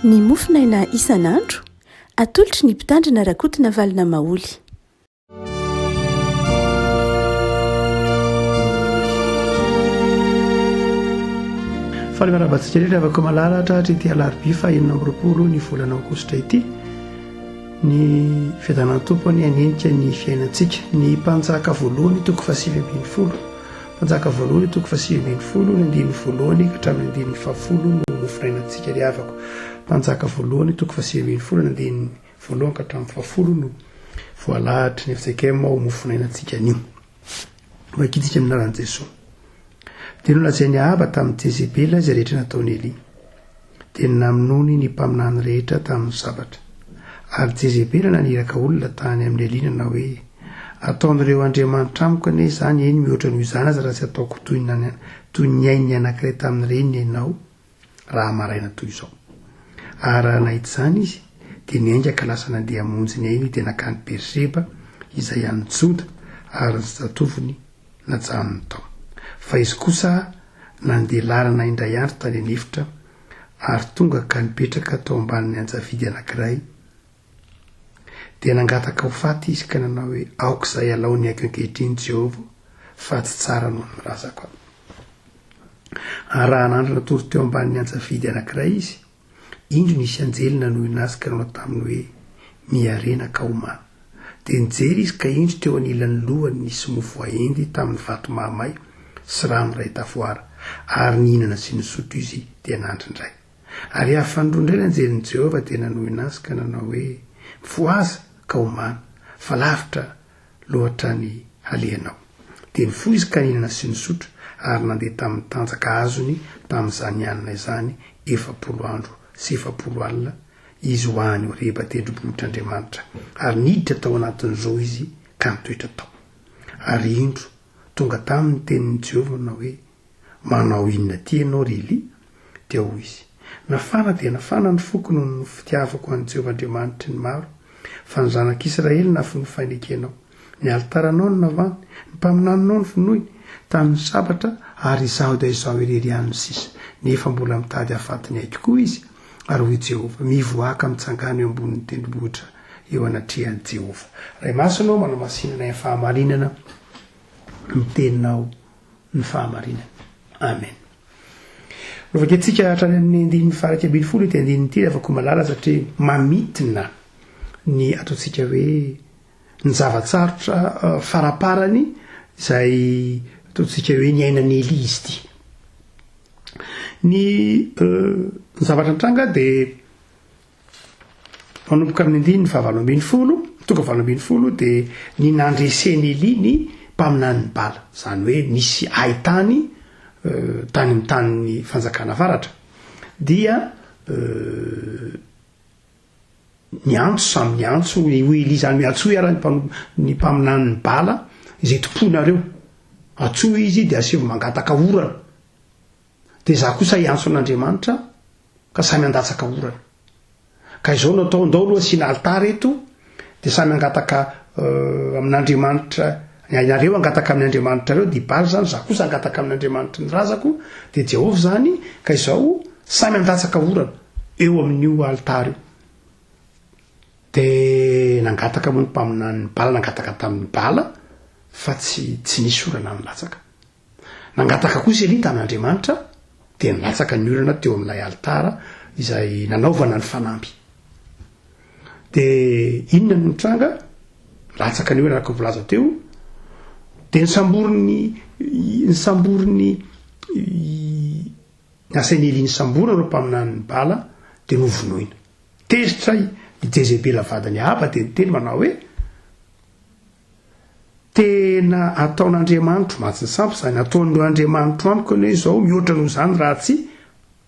ny mofinaina isan'andro atolotry ny mpitandrina rakotina valina maoly. Falivarabantsika rehetra avako malalatra hatrety alarobia fa 9 ny volana aogositra ity ny fiadanan'ny tompony hanenika ny fiainantsika. Ny mpanjaka voalohany toko 720, mpanjaka voalohany toko 720 ny andiny voalohany ka hatramin'ny andiny 70 no mofinainantsika ry havako. Mpanjaka voalohany toko 720 ny andiny voalohany ka hatramin'ny 70 no voalahatra ny efitsakema ao mofinainantsika anio. Vakitsika aminaran'i Jesosy. Dia nolazainy Ahaba tamin'ny Jezebela izay rehetra nataony Elia, dia naminony ny mpaminany rehetra tamin'ny sabatra. Ary Jezebela naniraka olona tany amin'ny Elia nanao hoe, ataon'ireo andriamanitra amiko anie izany eny mihoatra noho izany aza raha tsy ataoko toy ny ainy anankiray tamin'ireny ianao raha maraina toy izao. Ary raha nahita izany izy dia niaingaka lasa nandeha hamonjy ny ainy dia nakany Berseba izay any Joda ary ny zatoviny najanony tao. Fa izy kosa nandeha lalana indray andro tany anefitra ary tonga ka nipetraka tao ambanin'ny anjavidy anankiray. Dia nangataka ho faty izy ka nanao hoe, aoka izay alao ny aiko ankehitriny Jehova fa tsy tsara noho ny razako. Ary raha nandro natory teo ambanin'ny anjavidy anankiray izy, indro nisy anjely nanohina azy ka nanao taminy hoe, miarena ka homana. Dia nijery izy ka indro teo anilan'ny lohany nisy mofo ahendy tamin'ny vato mahamay sy rano iray tavoara, ary nihinana sy nisotro izy dia nandry indray. Ary afandro indray ny anjelin'i Jehova dia nanohina azy ka nanao hoe, mifoaza ka homana, fa lavitra loatra ny halehanao. Dia mifoha izy ka nihinana sy nisotro ary nandeha tamin'ny tanjaka azony tamin'izany anina izany 40 andro sy 40 alina izy ho any Horeba tendrombohitr'Andriamanitra. Ary niditra tao anatin'izao izy ka nitoetra tao. Ary indro tonga tamin'ny tenin'ny Jehova nanao hoe, manao inona ty ianao ry Elia? Dia hoy izy, nafana dia nafana ny foko noho ny fitiavako an'i Jehova Andriamanitra ny maro, fa ny zanak'Israely nafonofainenao. Ny altaranao no navany, ny mpaminaninao no vonoiny tamin'ny sabatra, ary izaho dia izao irery ihany sisa. Nefa mbola mitady hafatiny aiko koa izy. Ary hoy Jehova, mivoaka mitsangana eo ambonin'ny tendrombohitra eo anatrehan'i Jehova. Ray masonao manao masinana ny fahamarinana, miteninao ny fahamarinana. Amen. Rovaketsika hatrany amin'ny 120 dia 1 afaka malala satria mamitina ny ataontsika hoe ny zavatsarotra faraparany izay ataontsika hoe ny ainan'ny Elia izy ity. Ny zavatra antranga dia manomboka amin'ny 19 tonga 20 dia ny nandreseny Elia ny mpaminan'ny bala, izany hoe nisy ahitany tany amin'ny tany fanjakana varatra, dia niantso samy niantso ho Elia izany miantso ary ny mpaminan'ny bala izay tomponareo atsoa izy dia asevo mangataka orana. Dia za kosa iantso an'Andriamanitra ka samy andatsaka orana. Ka izao natao ndao aloha asina altara eto dia samy angataka amin'Andriamanitra, ianareo angataka amin'ny Andriamanitra reo, dia baly zany za kosa angataka amin'Andriamanitra ny razako, dia Jehova zany, ka izao samy andatsaka orana eo amin'io altara io. Dia nangataka moa ny mpaminan'ny bala, nangataka tamin'ny bala fa tsy nisy orana nilatsaka. Nangataka kosa Elia tamin'Andriamanitra dia nilatsaka ny orana teo amin'ilay altara izay nanaovana ny fanamby. Dia inona no nitranga? Latsaka ny orana araka volaza teo, dia nisamboriny asainy Elia nisamborana ireo mpaminan'ny bala dia novonoina. Tezitra i Jezebela vadiny Ahaba dia niteny manao hoe, tena ataon'Andriamanitra matsy ny sampy izany, ataon'ireo Andriamanitra amiko anie izao mihoatra noho izany raha tsy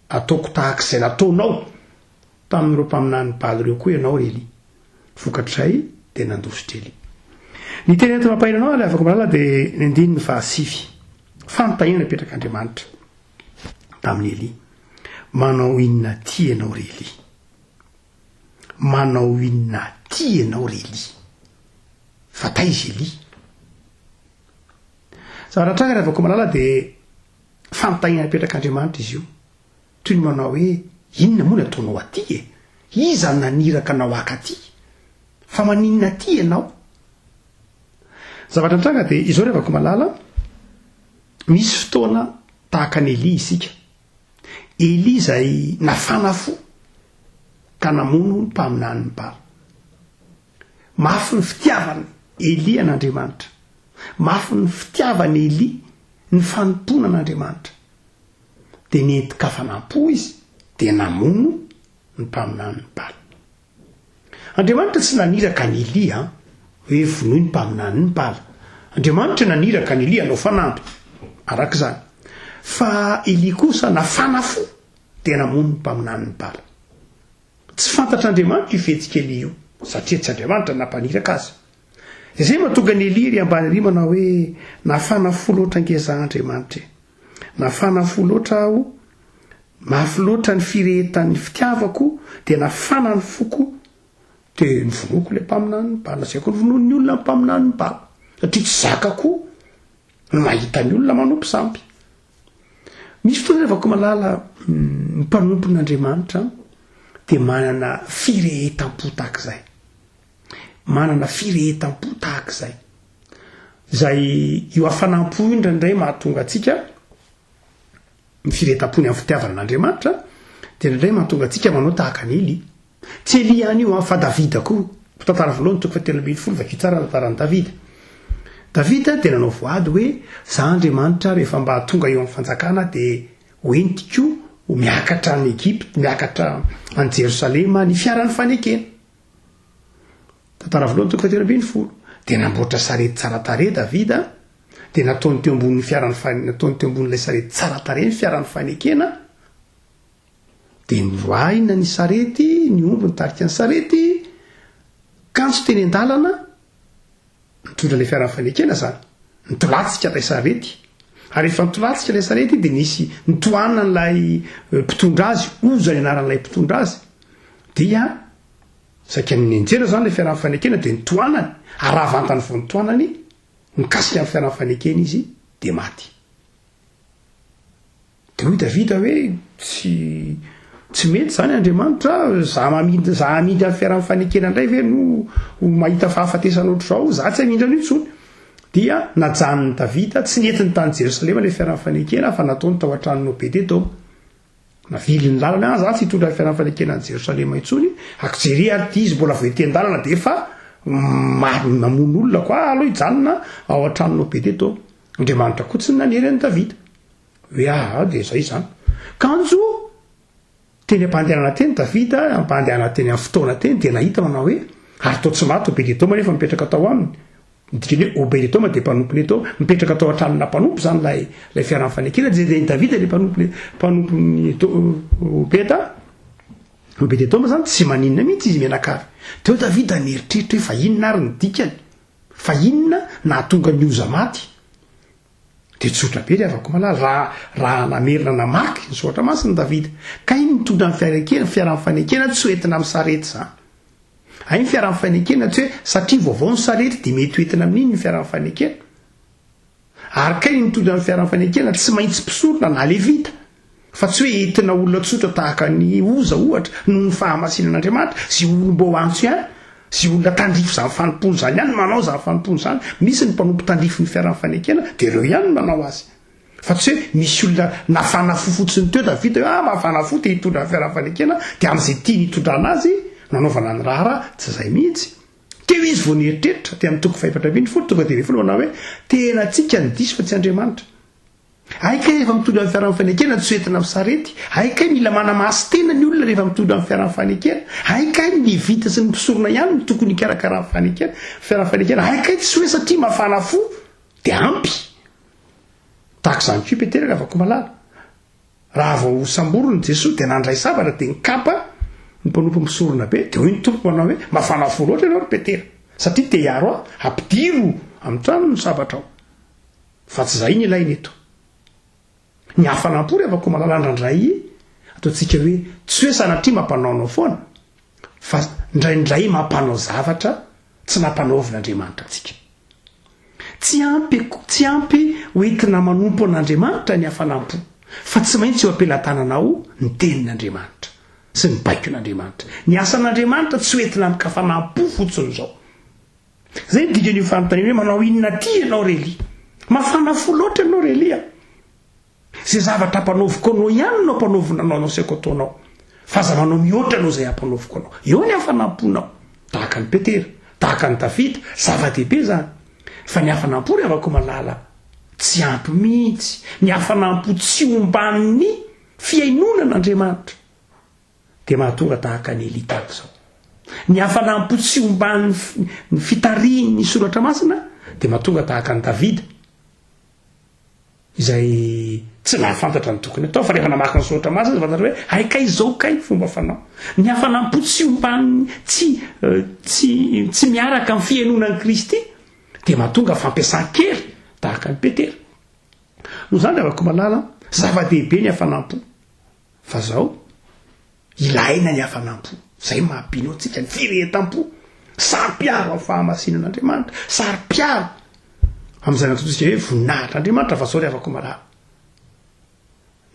ataoko tahaka izay nataonao tamin'ireo mpaminan'ny bala ireo koa ianao ry Elia. Vokatrizay dia nandositra Elia. Ny teny eto mampahinanao ilay afaka malala dia ny 9 fanontaniana napetrak'Andriamanitra tamin'ny Elia. Manao inona ty ianao ry Elia? Manao inona ty ianao ry Elia? Fa taizy Elia. Zavatra tranga afaka malala dia fanontaniana napetrak'Andriamanitra izy io. Toy ny manao hoe inona moa nataonao aty e, iza naniraka nao akaty fa maninona aty ianao. Zavatra tranga dia izao rehefa ko malala, misy fotoana tahaka ny Eli isika. Eli izay nafana fo ka namono ny mpaminany Baal. Mafy ny fitiavany Eli an'Andriamanitra, mafy ny fitiavany Eli ny fanontona an'Andriamanitra, dia nentika fanampo izy dia namono ny mpaminany Baal. Andriamanitra tsy naniraka ny Eli hoe vonoy ny mpaminany ny Baal. Andriamanitra naniraka ny Eli anao fanampy arak'izany, fa Eli kosa nafana fo dia namono ny mpaminany ny Baal. Tsy fantatr'Andriamanitra io fihetsika Eli io, satria tsy Andriamanitra nampaniraka azy. Izay mahatonga ny Eli ry ambany ry manao hoe nafana fo loatra angeza Andriamanitra, nafana fo loatra aho, mafy loatra ny firehetan'ny fitiavako dia nafana ny foko dia nyvonoko ilay mpaminany ny Baal. Asiako ny vonoan'ny olona ny mpaminany ny Baal, satria tsy zakako ny mahita ny olona manompo sampy. Misy fotoana rehefa ko malala ny mpanompon'Andriamanitra dia manana firehetam-po tahak'izay, manana firehetam-po tahak'izay, izay io hafanam-po io indraindray mahatonga atsika ny firehetam-pony amin'ny fitiavana an'Andriamanitra, dia indraindray mahatonga atsika manao tahaka ny Eli. Tsy Eli ihany io fa Davida koa, tantara voalohany 3:3 vakio tsara tantaran'i Davida. Davida dia nanao voady hoe za Andriamanitra rehefa mba tonga eo amin'ny fanjakana dia hoentiko miakatra any Egypte, miakatra any Jerosalema ny fiaran'ny fanekena. Tantara voalohany 3:3 dia namboatra sarety tsara tarehy Davida, dia nataony teo ambony nataony teo ambon'ilay sarety tsara tarehy ny fiaran'ny fanekena, dia niroahina ny sarety, ny omby nitarika ny sarety, kanso teny an-dalana mitondra ilay fiaran'ny fanekena zany, nitolatsika ilay sarety. Ary efa nitolatsika ilay sarety dia nisy nitohanana n'ilay mpitondra azy, Oza ny anaran'ilay mpitondra azy, dia saika ny enjera zany ilay fiaran'ny fanekena dia nitohanany, aravantany vao nitohanany, nikasika amin'ny fiaran'ny fanekena izy dia maty. Dia hoy Davida hoe tsy mety zany Andriamanitra, za amidy amin'ny fiaran'ny fanekena indray ve no mahita fahafatesana ohatr'izao, za tsy hamindra an'io intsony. Dia najanony Davida tsy nentiny tany Jerosalema ilay fiaran'ny fanekena fa nataony tao an-tranon'ny Obed-Edoma. Navily ny lalana, za tsy hitondra ny fiaran'ny fanekena any Jerosalema intsony, akjery aty izy mbola vao eten-dalana dia efa mamono olona koa aloha hijanona ao an-tranon'ny Obed-Edoma. Andriamanitra koa tsy nanery an'i Davida hoe dia zay zany. Kanjo teny ampandehanana teny Davida, ampandehanana teny amin'ny fotoana teny dia nahita manao hoe ary tao tsy maty Obed-Edoma nefa mipetraka tao aminy. Indrindra hoe Obed-Edoma dia mpanompony atao, mipetraka tao an-tranona mpanompo zany lay fiaran'ny fanekena, dia Davida ilay mpanompony Obed-Edoma zany tsy maninona mihitsy izy menakavy. Teo Davida nieritreritra hoe fa inona ary ny dikany, fa inona nahatonga ny Oza maty. Dia tsotra be rehefa ko malala raha namerina namaky ny soratra masina Davida, ka iny mitondra ny fiaran'ny fanekena tsy hoentina amin'ny sarety zany. Ay ny fiaran'ny fanekena tsy hoe satria vaovao ny sarety dia mety hoentina amin'iny ny fiaran'ny fanekena. Ary kay ny mitondra ny fiaran'ny fanekena tsy maintsy mpisorona na levita, fa tsy hoe entina olona tsotra tahaka ny Oza ohatra noho ny fahamasinan'Andriamanitra sy olom-bo antso ihany, sy olona tandrifo zany fanompony zany ihany manao zany fanompony zany. Misy ny mpanompo tandrifo ny fiaran'ny fanekena dia ireo ihany manao azy, fa tsy hoe misy olona nafana fo fotsiny teo Davida hoe mafana fo te hitondra ny fiaran'ny fanekena dia amin'izay tia hitondrana azy nanaovana ny raha tsy izay mihitsy. Teo izy vao nieritreritra dia amin'ny toko 4:20 manao hoe tena antsika ny diso fa tsy Andriamanitra. Aikay rehefa mitondra ny fiaran'ny fanekena tsy hoentina amin'ny sarety, aikay mila manamasy tena ny olona rehefa mitondra ny fiaran'ny fanekena, aikay ny vita sy ny mpisorona ihany no tokony hikarakara fiaran'ny fanekena, aikay tsy hoe satria mafana fo dia ampy. Tahak'izany koa Petera rehefa ko malala, raha vao samborony Jesosy dia nandray sabatra dia nikapa ny mpanompo misorona be, dia hoy ny tompo manao hoe mafana fo loatra ianao ry Petera, satria te hiaro ampidiro amin'ny trano ny sabatra ao. Fa tsy izay ny ilainy eto. Ny hafanam-po rehefa ko malala ndraindray ataontsika hoe tsy hoe sanatria mampanaonao foana, fa ndraindray mampanao zavatra tsy nampanaovin'Andriamanitra antsika. Tsy ampy hoentina manompo an'Andriamanitra ny hafanam-po, fa tsy maintsy eo ampelantananao ny tenin'Andriamanitra. sy ny baikon'Andriamanitra. Ny asan'Andriamanitra tsy hoentina amin'ny kafanam-po fotsiny zao. Zay dikan'io fanontaniana hoe manao inona ty ianao reli? Mafana fo loatra ianao relia. Zay zavatra ampanaoviko anao ihany no ampanaovina anao no saiko ataonao. Fa za manao mihoatra anao zay ampanaoviko anao. Eo ny hafanamponao. Tahaka ny Petera, tahaka ny Davida, zava-dehibe zany. Fa ny hafanampo rehefa malala tsy ampy mihitsy. Ny hafanampo tsy omban'ny fiainonan'Andriamanitra. Dia mahatonga tahaka ny Elia tahaka izao. Ny hafanampo tsy omban'ny fitarian'ny soratra masina dia mahatonga tahaka ny Davida. Izay tsy nahafantatra ny tokony atao fa rehefa namaky ny soratra masina fantatra hoe haikay izao kay fomba fanao. Ny hafanampo tsy omban'ny tsy miaraka amin'ny fiainonan'i Kristy dia mahatonga fampiasan-kery tahaka ny Petera. No zany rehefa malala zava-dehibe ny hafanampo. Fa zao ilaina ny hafanampo. Zay mahampino antsika ny firehetam-po. Sary-piaro amin'ny fahamasinan'Andriamanitra. Sary-piaro amin'izay natotsika hoe voninahitr'Andriamanitra. Fa zao rehefa malala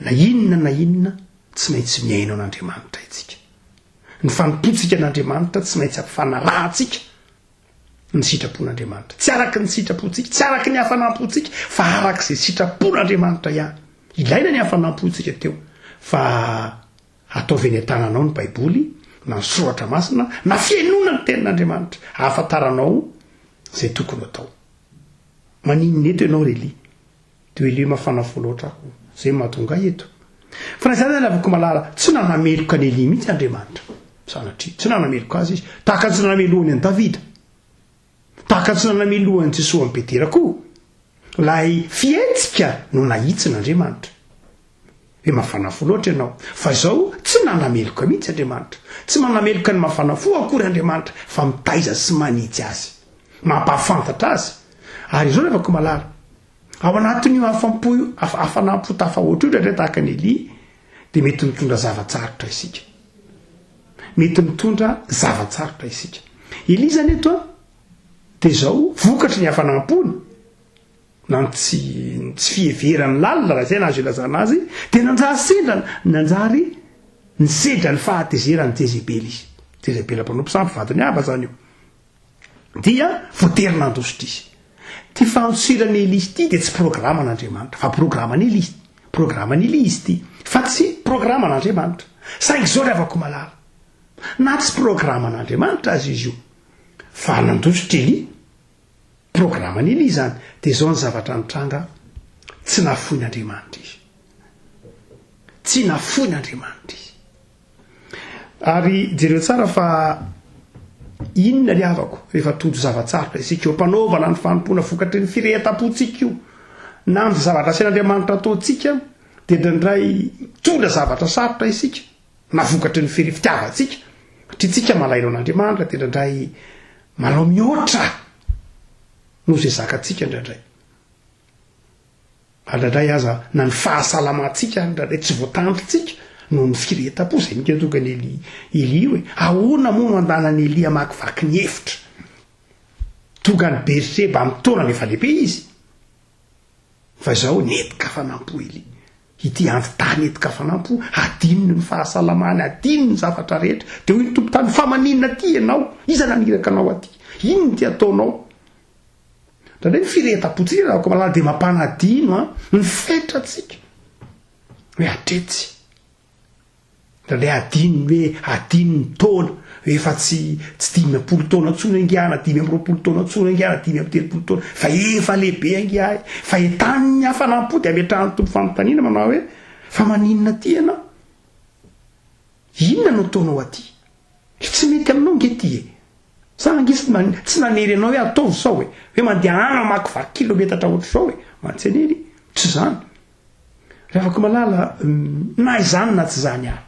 na inona tsy maintsy miaino an'Andriamanitra itsika. Ny fanompotsika n'Andriamanitra tsy maintsy ampifanarahantsika ny sitrapon'Andriamanitra. Tsy araky ny sitrapontsika, tsy araky ny hafanampontsika, fa araky izay sitrapon'Andriamanitra ihany. Ilaina ny hafanampontsika teo. Fa ataovy eny an-tananao ny Baiboly, na ny soratra masina, na fiainona ny tenin'Andriamanitra. Ahafantaranao zay tokony atao. Maninona eto ianao reli? Teo Elia mafana fo loatra zay mahatonga eto. Fa na zany lavako malala tsy nanameloka ny Elia mihitsy Andriamanitra. Sanatria tsy nanameloka azy izy. Tahaka tsy nanamelohany an'i Davida. Tahaka tsy nanamelohany Jesosy amin'ny Petera koa. Lay fietsika no nahitsin'Andriamanitra. Hoe mafana fo loatra ianao. Fa izao tsy nanameloka mihitsy Andriamanitra. Tsy manameloka ny mafana fo akory Andriamanitra fa mitaiza sy manitsy azy. Mampahafantatra azy. Ary izao rehefa malala ao anatin'io hafanampo tafahoatra io rehetra tahaka ny Elia dia mety mitondra zavatsarotra isika. Mety mitondra zavatsarotra isika. Elia zany eto dia izao vokatry ny hafanampony na tsy fiheverany lalina raha izay nazo ilazana azy dia nanjary ny sedra ny fahatezerany Jezebely izy. Jezebely mpanompo sampy vadiny hava zany io. Dia voatery nandositra izy. Ty fanosirany Elia ity dia tsy programan'Andriamanitra fa programany Elia. Programany Elia izy ity fa tsy programan'Andriamanitra. Saingy izao rehefa malala na tsy programan'Andriamanitra azy izy io fa nandositra Elia. Programany Elia zany. Dia izao ny zavatra nitranga tsy nafoin'Andriamanitra izy. Tsy nafoin'Andriamanitra izy. Ary jereo tsara fa inona ny havako rehefa todo zavatsarotra isika eo mpanaovana ny fanompona vokatry ny firehetam-pontsika io na ny zavatra asian'Andriamanitra ataontsika dia ndray tondra zavatra sarotra isika na vokatry ny fitiavantsika satria tsika malaino an'Andriamanitra dia ndray manao mihoatra no zay zakantsika ndray aza na ny fahasalamantsika ndray tsy voatanjotsika no ny firehetam-po zay mika ny Elia hoe ahoana moa no andanany Elia makivaky ny hevitra tonga ny Berseba amin'ny taonany efa lehibe izy fa izao netika fanampo Elia ity andytany netika fanampo adinony ny fahasalamany adinony ny zavatra rehetra dia hoy ny tompotany fa maninona ty ianao iza naniraka anao aty inony ty ataonao ndra ny firehetam-potsika raha malala dia mampanadino ny fetratsika hoe atretsy ndray adinony hoe adinony taona efa tsy 5 taona tsony angiana 5 taona tsony angiana 5 taona fa efa lehibe angiahy fa etaniny hafanampo dia ametrahany tompo fanontaniana manao hoe fa maninona ty ianao inona no taonao aty tsy mety aminao ngety e sangisy tsy nanery anao hoe ataovy sao hoe mandeha ana makivaky kilometatra ohatr'izao hoe mantsenery tsy zany rehefa malala na izany na tsy zany ary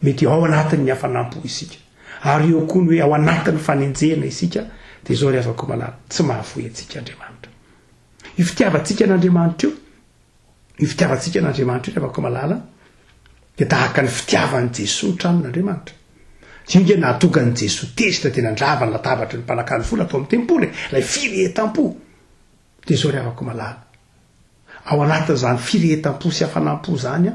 mety ao anatin'ny hafanampo isika ary eo koa ny hoe ao anatin'ny fanenjena isika dia izao rehefa malala tsy mahafoy antsika Andriamanitra io fitiavantsika n'Andriamanitra io fitiavantsika n'Andriamanitra io rehefa malala dia tahaka ny fitiavan'i Jesosy ny tranon'Andriamanitra tsy inge nahatongan'i Jesosy tezitra dia nandrava ny latabatra ny mpanakany vola atao amin'ny tempolo ilay firehetam-po dia izao rehefa malala ao anatin'izany firehetam-po sy hafanampo zany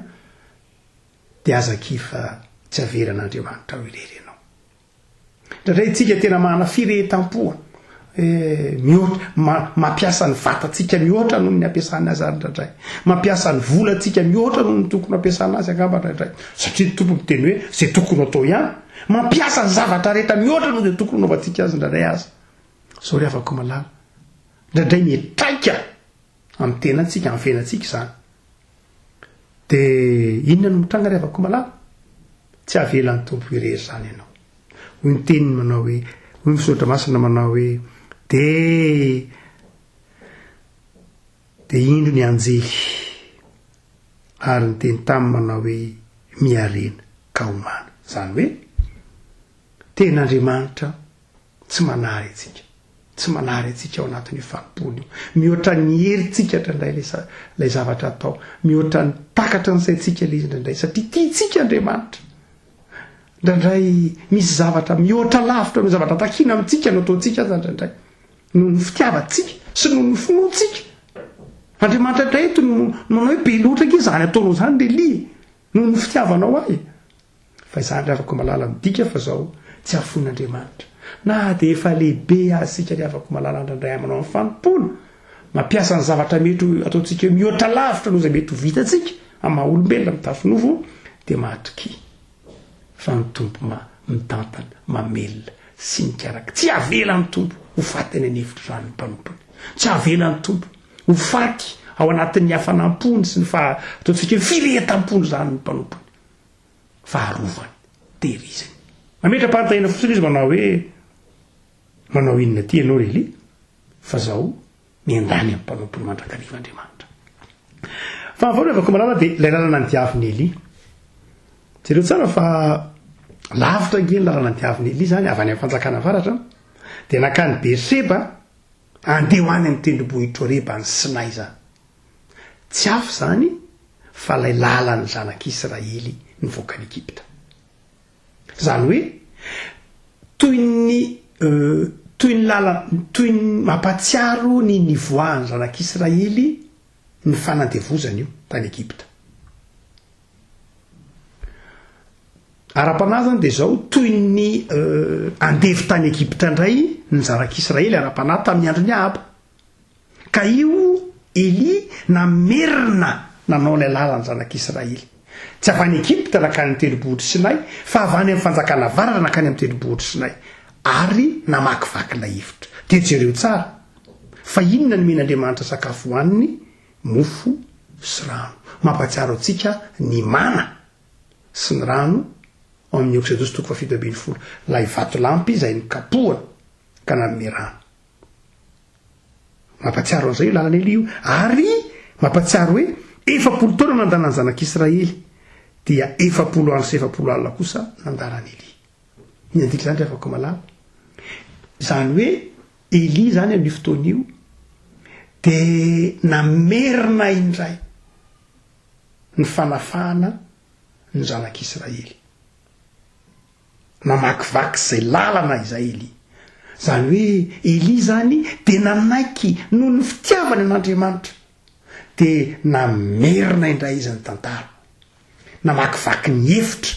dia azakifa tsy averan'Andriamanitra ho irery ianao. Indray tsika tena manana firetam-po mihoatra mampiasa ny vatantsika mihoatra noho ny ampiasany azy indray, mampiasa ny volantsika mihoatra noho ny tokony ampiasana azy angamba indray, satria ny tompo miteny hoe zay tokony atao ihany, mampiasa ny zavatra rehetra mihoatra noho zay tokony anaovantsika azy indray azy. Zao ry havako malala, indray mitraika amin'ny tenantsika, amin'ny fiainantsika izany. Dia inona no mitranga ry havako malala? Tsy avelan'ny tompo irery zany ianao. Hoy ny teniny manao hoe, hoy ny fisoratra masina manao hoe dia indro ny anjely ary ny teny taminy manao hoe miarena ka homana. Zany hoe ten'Andriamanitra tsy manary antsika, tsy manary antsika ao anatin'ny fampony io, mihoatra ny herintsika indraindray ilay zavatra atao, mihoatra ny takatra ny saintsika ilay izy indraindray, satria tiantsika Andriamanitra. Indraindray misy zavatra mihoatra lavitra, misy zavatra takina amintsika no ataontsika azy indraindray, noho ny fitiavantsika sy noho ny finoantsika. Andriamanitra indray eto no manao hoe be loatra ke zany ataonao zany le li noho ny fitiavanao ahy. Fa izany ry havako malala midika fa zao tsy afon'Andriamanitra. Na dia efa lehibe azysika ry havako malala indraindray manao amin'ny fanompona, mampiasa ny zavatra mety ataontsika mihoatra lavitra noho izay mety ho vitantsika amin'ny maha olombelona mitafinovony, dia mahatriky fa ny tompo mitantana, mamelona sy nikaraka. Tsy avela ny tompo ho faty any an'hevitra zany ny mpanompony, tsy avela ny tompo ho faty ao anatin'ny hafanampony sy ny ataontsika firetam-pony zany ny mpanompony, faharovany, tehirizany. Mametra-pahatahina fotsiny izy manao hoe manao inona ty ianao rely fa zao miandany amin'ny mpanompony mandrakariva Andriamanitra. Fa avaona avako malala dia ilay lalana ny diaviny Eli. Jereo tsara fa lavitra ngeny lalana ny diaviny Eli zany avy any amin'ny fanjakana avaratra, dia nakany Beerseba andeha ho any amin'ny tendrombohitra Horeba ny Sinay zany. Tsy hafa zany fa ilay lalany zanak'Israely nivoaka any Egypta. Zany hoe toy ny mampatsiaro ny nivoahany zanak'Israely ny fanandevozany io tany Egypta. Ara-panahy zany dia zao toy ny andevy tany Egypta indray ny zanak'Israely ara-panahy tamin'ny andron'ny Ahaba. Ka io Eli namerina nanao ilay lalany zanak'Israely. Tsy avy any Egypta nakany amin'ny tendrombohitra Sinay, fa avy any amin'ny fanjakana avaratra nakany amin'ny tendrombohitra Sinay, ary namakivaky ilay hevitra. Dia jereo tsara fa inona ny men'Andriamanitra sakafo hohaniny? Mofo sy rano. Mampatsiaro antsika ny mana sy ny rano ao amin'ny Exodus 7:20, ilay vatolampy izay nikapohana ka nanome rano. Mampatsiaro an'izay io lalana Eli io, ary mampatsiaro hoe 4 taona nandanany zanak'Israely, dia 4 andro sy 4 alina kosa nandarany Eli. Ny andika zany afaka malala. Zany hoe Eli zany amin'io fotoan'io dia namerina indray ny fanafahana ny zanak'Israely, namakivaky izay lalana izay Eli. Zany hoe Eli zany dia nanaiky noho ny fitiavany an'Andriamanitra, dia namerina indray izy ny tantara, namakivaky ny hevitra,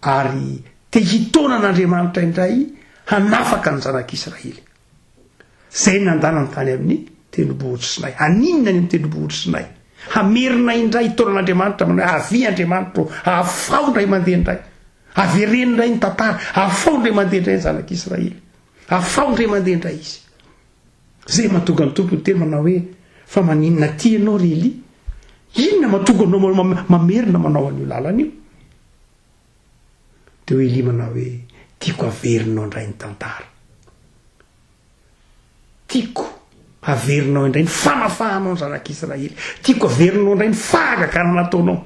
ary te hitona an'Andriamanitra indray hanafaka ny zanak'Israely. Zay nandana ny tany amin'ny tendrombohitra Sinay. Aninona ny amin'ny tendrombohitra Sinay? Hamerina indray hitona an'Andriamanitra, manao havy Andriamanitra, hafao indray mandeha indray, havereny indray ny tantara, hafao indray mandeha indray ny zanak'Israely, hafao indray mandeha indray izy. Zay mahatonga ny tompo teny manao hoe fa maninona ty ianao ry Eli? Inona mahatonga anao mamerina manao an'io lalana io? Dia Eli manao hoe tiako averinao indray ny tantara, tiako averinao indray ny fanafahanao ny zanak'Israely, tiako averinao indray ny fahagakana nataonao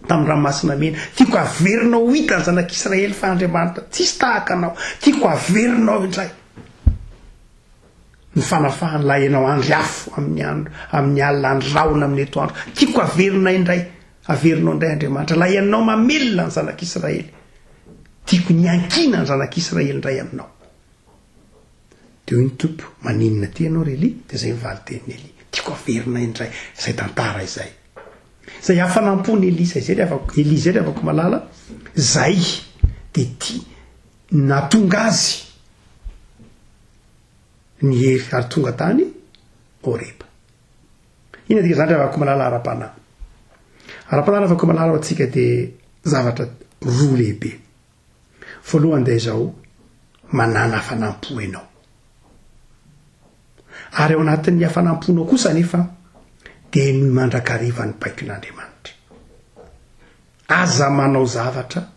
tamin'ny ranomasina mena, tiako averinao hita ny zanak'Israely fa Andriamanitra tsisy tahaka anao, tiako averinao indray ny fanafahany laha ianao andry afo amin'ny alina andro raona amin'ny eto andro, tiako averinao indray Andriamanitra laha ianao mamelona ny zanak'Israely, tiako niankina ny zanak'Israely indray aminao. Dia hoy ny tompo, maninona ty ianao ry Eli? Dia zay mivaly teniny Eli, tiako averina indray izay tantara izay. zay hafanampony Elisa zay Elisa ry afako malala zay de ty natonga azy ny hery ary tonga tany Oreba. Ina dia zany afako malala ara-panahy afako malala ho antsika de zavatra roa lehibe. Voalohany dia izao manana hafanampo ianao. Ary ao anatin'ny hafanamponao kosa nefa dia ny mandrakariva ny baikon'Andriamanitra. Aza manao zavatra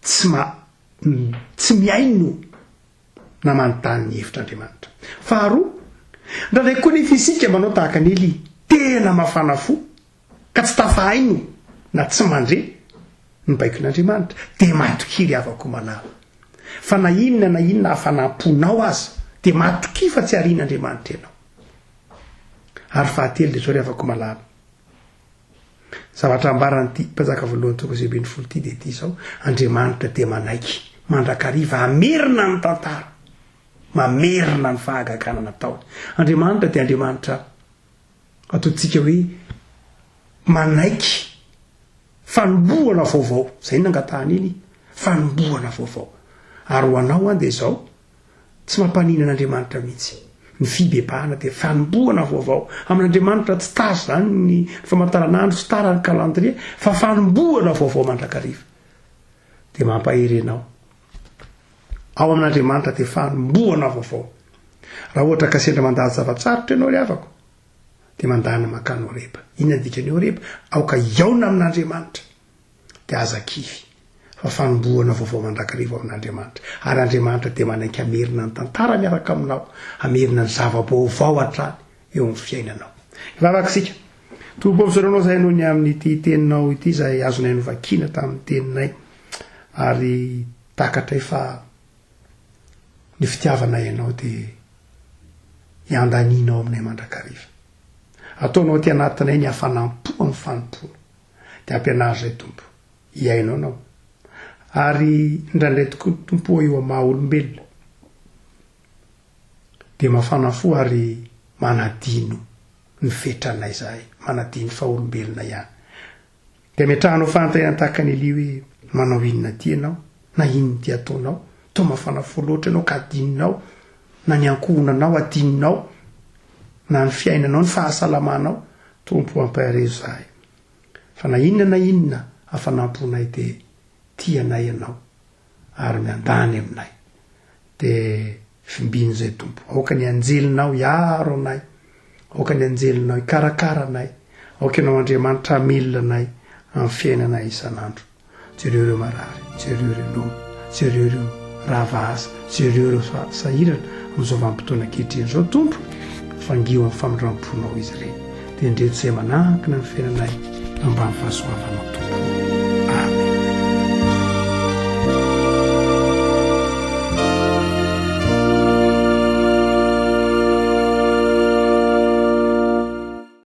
tsy miaino na manontany ny hevitr'Andriamanitra. Faharoa, ndraindray koa nefa isika manao tahaka ny Eli, tena mafana fo ka tsy tafahaino na tsy mandre ny baikon'Andriamanitra dia matokiry afako malala. Fa na inona hafanamponao aza dia matoky fa tsy arian'Andriamanitra ianao. Ary fahatelo dia zao ry afako malala. Zavatra ambaran'ity mpanjaka voalohany toko izay ben'ny folo ity dia ity izao, Andriamanitra dia manaiky mandrakariva amerina ny tantara, mamerina ny fahagagana natao. Andriamanitra dia Andriamanitra ataontsika hoe manaiky fanombohana vaovao. Zay nangatahany iny, fanombohana vaovao. Ary ho anao dia izao tsy mampaninan'Andriamanitra mihitsy. Ny fibebahana dia fanombohana vaovao. Amin'Andriamanitra tsy tazo zany ny famantaranandro, tsy tara ny calendrier, fa fanombohana vaovao mandrakariva. Dia mampahery anao. Ao amin'Andriamanitra dia fanombohana vaovao. Raha ohatra ka sendra mandady zavatsarotra ianao ry havako dia mandana makany Oreba. Inona dikany Oreba? Aoka iaona amin'Andriamanitra dia aza kivy. Fa fanombohana vaovao mandrakariva amin'Andriamanitra. Ary Andriamanitra dia manaiky amerina ny tantara miaraka aminao, amerina ny zava-baovao hatrany eo amin'ny fiainanao. Vavaka isika. Tompo-pamisaranao zay noho ny amin'ity teninao ity izay azonay novakiana tamin'ny teninay. Ary takatray fa ny fitiavana ianao dia iandaninao aminay mandrakariva. Ataonao ty anatinay ny hafanampo amin'ny fanompoana. Dia ampianary zay tompo. Iainao anao. Ary ndraindray tokoa tompo eo amin'ny maha olombelona dia mafanafo ary manadino ny fetranay zahay, manadino fa olombelona ihany. Dia metrahanao fanontaniana tahaka ny Eli hoe manao inona ty ianao, na inona ty ataonao, to mafanafo loatra ianao ka adininao, na ny ankohonanao adininao, na ny fiainanao, ny fahasalamanao, tompo ampaharezo zahay. Fa na inona hafanamponay dia tianay ianao ary miandany aminay. Dia fimbiny zay tompo. Aoka ny anjelinao iaro anay, aoka ny anjelinao ikarakara anay, aoka ianao Andriamanitra hamelona anay amin'ny fiainanay isan'andro. Jereo marary, jereo lomo, jereo ravaasa, jereo sahirana amin'izao vanim-potoana ankehitriny zao tompo, fangio amin'ny famindramponao izy ireny. Dia ndreto izay manankina ny fiainanay ambany fahasoavanao tompo.